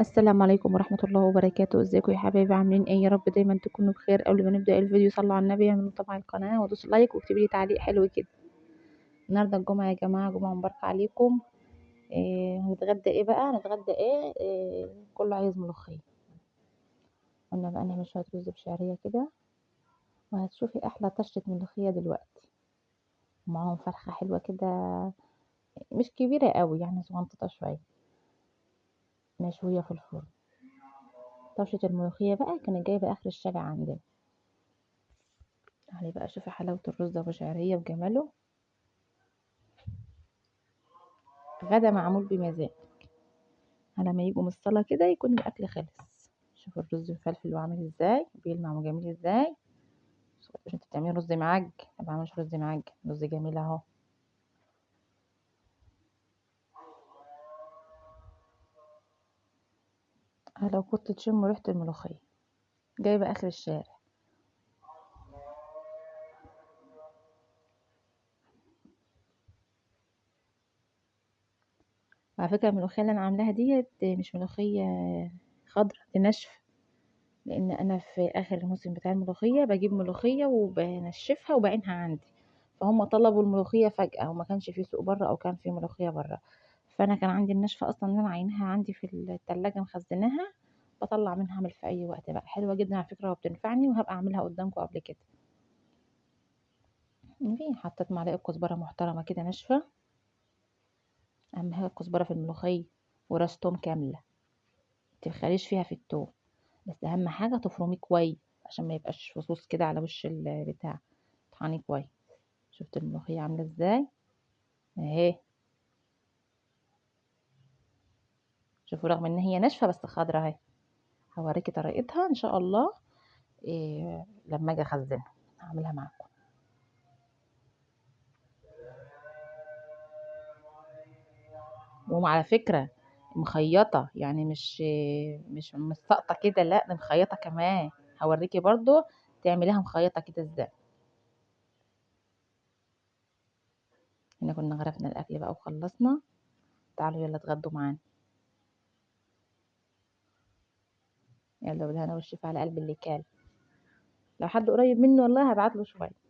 السلام عليكم ورحمة الله وبركاته. ازيكم يا حبايبي؟ عاملين ايه؟ يا رب دايما تكونوا بخير. قبل ما نبدأ الفيديو صلوا على النبي، اعملوا طبعا القناة ودوسوا لايك واكتبوا لي تعليق حلو كده. النهارده الجمعة يا جماعة، جمعة مباركة عليكم. هنتغدى ايه بقى؟ نتغدى ايه؟ كله عايز ملوخية. قلنا بقى نعمل شوية رز بشعرية كده، وهتشوفي احلى طشة ملوخية دلوقتي. ومعاهم فرخة حلوة كده، مش كبيرة قوي يعني، صغنططة شوية، مشوية في الفرن. طشة الملوخية بقى كانت جايبة اخر الشارع عندنا. تعالي بقى شوفي حلاوة الرز ابو شعرية وجماله. غدا معمول بمزاج. على ما يجوا من الصلاة كده يكون الأكل خلص. شوفوا الرز مفلفل وعامل ازاي، بيلمع وجميل ازاي. مش انت بتعملي رز معج؟ ما بعملش رز معج، رز جميل اهو. لو كنت تشم ريحة الملوخية جايبة آخر الشارع. على فكرة الملوخية اللي أنا عاملاها ديت مش ملوخية خضرا، دي ناشفة. لأن أنا في آخر الموسم بتاع الملوخية بجيب ملوخية وبنشفها وبعينها عندي. فهم طلبوا الملوخية فجأة، وما كانش في سوق بره أو كان في ملوخية بره. فأنا كان عندي الناشفة أصلا إن أنا عينها عندي في التلاجة مخزناها. بطلع منها أعمل في أي وقت بقى. حلوة جدا على فكرة وبتنفعني، وهبقى أعملها قدامكم قبل كده. حطيت معلقة كزبرة محترمة كده ناشفة. أهم حاجة الكزبرة في الملوخية. وراس توم كاملة، متبخليش فيها في التوم. بس أهم حاجة تفرميه كويس عشان ما يبقاش فصوص كده على وش البتاع. طحنيه كويس. شفت الملوخية عاملة ازاي اهي. شوفوا رغم ان هي ناشفة بس خضرة اهي. هوريكي طريقتها ان شاء الله لما اجي اخزنها هعملها معاكم. وعلى فكرة مخيطة، يعني مش ساقطة كده، لا، دي مخيطة كمان. هوريكي برضو تعمليها مخيطة كده ازاي. هنا كنا غرفنا الاكل بقى وخلصنا. تعالوا يلا اتغدوا معانا. يلا بالهنا والشفا على قلب اللي كان. لو حد قريب مني والله هبعت له شوية.